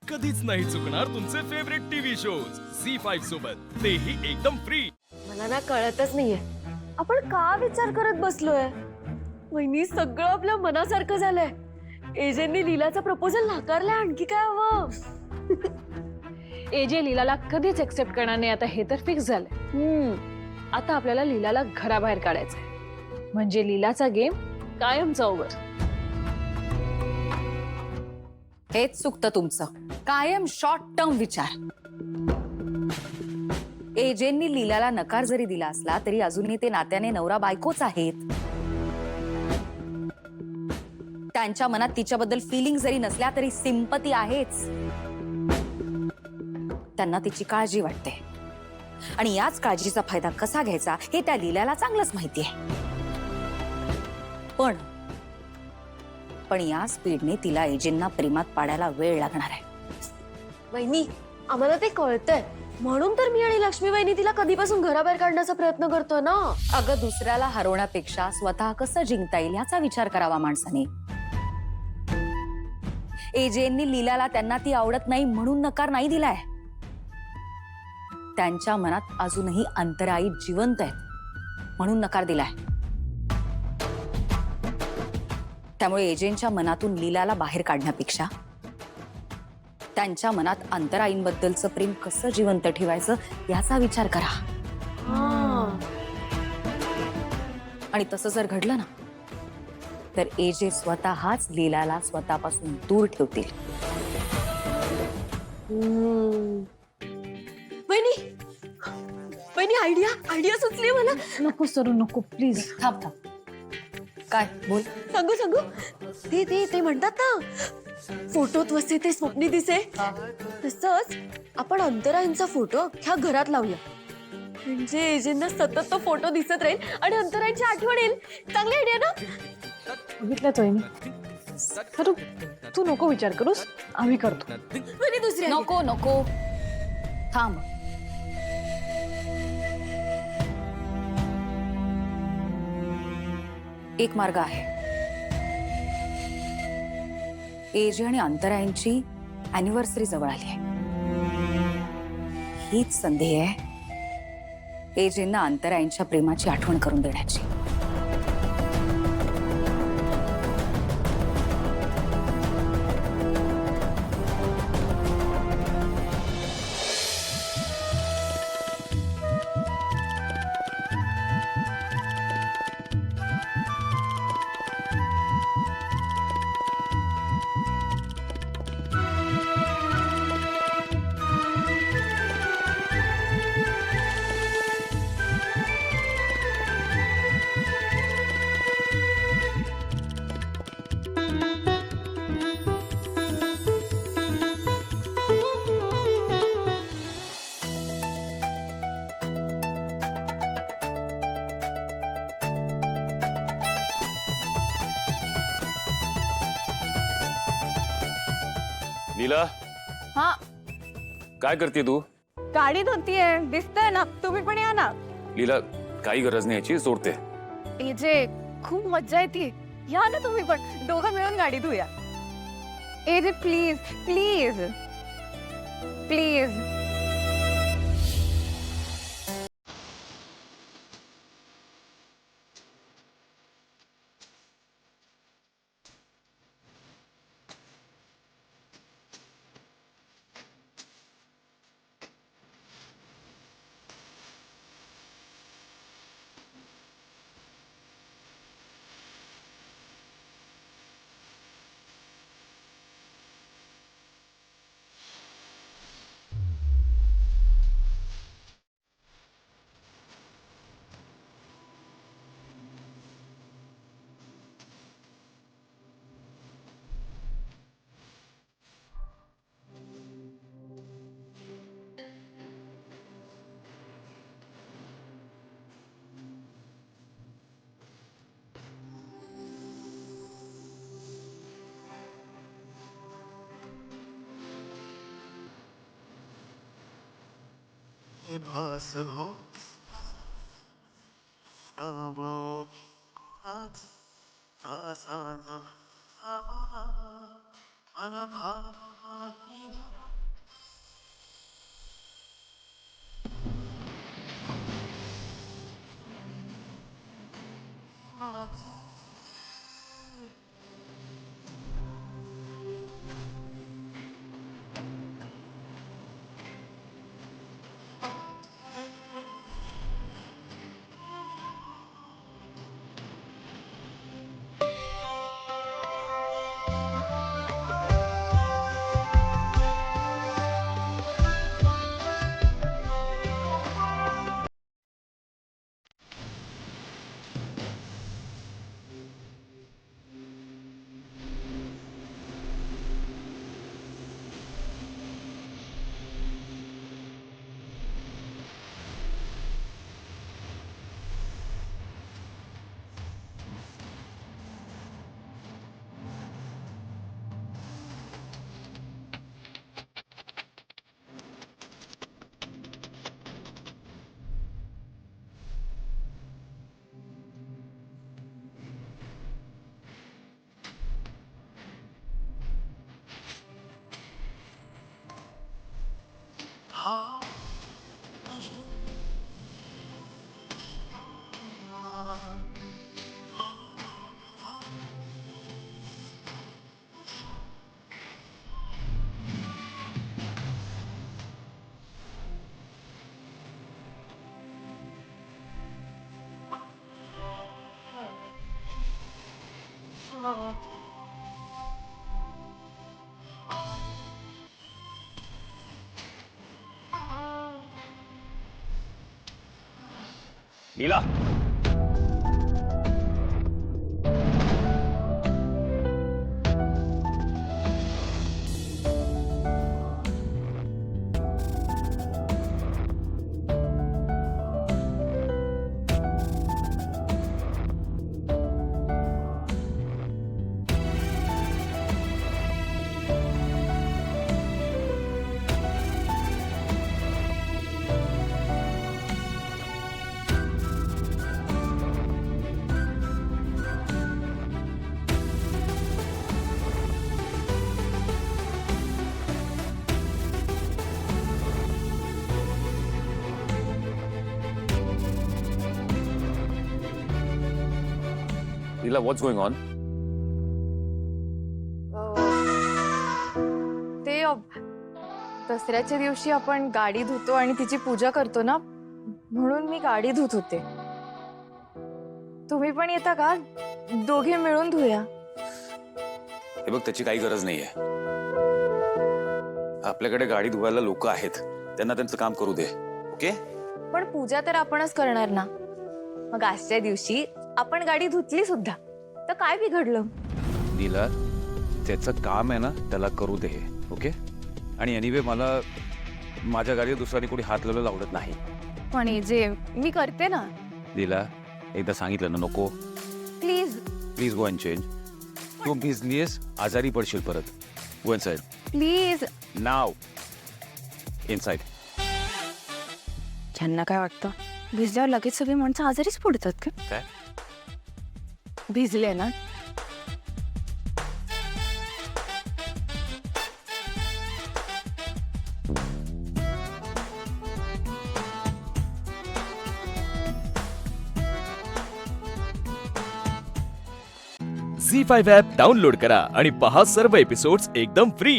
कधीच नाही चुकणार तुमचे फेवरेट टीव्ही शोज झी5 सोबत, तेही एकदम फ्री। मला ना कळतच नाहीये आपण का विचार करत बसलोय। वहिनी सगळं आपल्या मनासारखं झालंय। एजेंनी लीलाचा प्रपोजल नाकारलाय, आणखी काय हवं। एजे लीलाला कधीच एक्सेप्ट करणार नाही आता, हे तर फिक्स झालंय। आता आपल्याला लीलाला घराबाहेर काढायचंय, म्हणजे लीलाचा गेम कायमचा ओव्हर। हेच चुकतं तुमचं, कायम शॉर्ट टर्म विचार। एजेंनी लीलाला नकार जरी दिला असला तरी अजूनही ते नात्याने नवरा बायकोच आहेत। त्यांच्या मनात तिच्याबद्दल फिलिंग जरी नसल्या तरी सिंपती आहेच। त्यांना तिची काळजी वाटते आणि याच काळजीचा फायदा कसा घ्यायचा हे त्या लीलाला चांगलंच माहिती आहे। पण या स्पीडने तिला एजेंना प्रेमात पाडायला वेळ लागणार आहे। वहिनी आम्हाला ते कळतंय, म्हणून तर मी आणि लक्ष्मी वहिनी तिला कधीपासून घराबाहेर काढण्याचा प्रयत्न करतो ना। अगं दुसऱ्याला हरवण्यापेक्षा स्वतः कसं जिंकता येईल याचा विचार करावा माणसाने। एजेंनी लीलाला त्यांना ती आवडत नाही म्हणून नकार नाही दिलाय। त्यांच्या मनात अजूनही अंतराई जिवंत आहेत म्हणून नकार दिलाय। त्यामुळे एजेंटच्या मनातून लीलाला बाहेर काढण्यापेक्षा त्यांच्या मनात अंतराईंबद्दलचं प्रेम कसं जिवंत ठेवायचं याचा विचार करा। आणि तसं जर घडलं ना तर एजे स्वतःच लीलाला स्वतःपासून दूर ठेवतील। वहिनी वहिनी आयडिया सुचली मला। नको सरू नको प्लीज। थांब थांब, काय बोल। सांगू ते म्हणतात ना, फोटोत वसे ते स्वप्नी दिसे, तसंच आपण अंतराईंचा फोटो ह्या घरात लावूया, म्हणजे एजेंना सतत तो फोटो दिसत राहील आणि अंतराईंची आठवण येईल। चांगली आयडिया ना। बघितलंच वहिनी। सरू तू नको विचार करूस, आम्ही करतो। वहिनी दुसरी idea. नको नको थांब। एक मार्ग आहे। एजे आणि अंतराईंची अॅनिव्हर्सरी जवळ आली आहे। हीच संधी आहे एजेंना अंतराईंच्या प्रेमाची आठवण करून देण्याची। लीला, हा काय करते तू? गाडी धुतीये, दिसतंय ना, तुम्ही पण या ना। लीला, काही गरज नाही याची, सोडते। एजे खूप मज्जा येते, या ना तुम्ही पण, दोघं मिळून गाडी धुया। AJ please please please. भास हो अब आसान लीला लीला व्हॉट्स गोइंग ऑन? ते दसऱ्याच्या दिवशी आपण गाडी धुतो आणि तिची पूजा करतो ना, म्हणून मी गाडी धुत होते. तुम्ही पण येता का? दोघे मिळून धुया. हे बघ, त्याची काही गरज नाहीये. आपल्याकडे गाडी धुवायला लोक आहेत, त्यांना त्यांचं काम करू दे. ओके? पण पूजा तर आपणच करणार ना. मग आजच्या दिवशी आपण गाडी धुतली सुद्धा, तर काय बिघडलं? नीला, त्याचं काम आहे ना, त्याला करू दे. ओके? आणि एनिवे मला माझ्या गाडीवर दुसऱ्याने कोणी हात लावलेला आवडत नाही. पण जे मी करते ना. नीला, एकदा सांगितलं ना, नको. Please please go and change. तू भिजलीस, आजारी पडशील परत. Go inside please. Now. Inside. ज्यांना काय वाटतं, भिजल्यावर लगेच सगळी माणसं आजारीच पडतात का? काय? भिजले ना. झी5 ॲप डाउनलोड करा आणि पहा सर्व एपिसोड्स एकदम फ्री.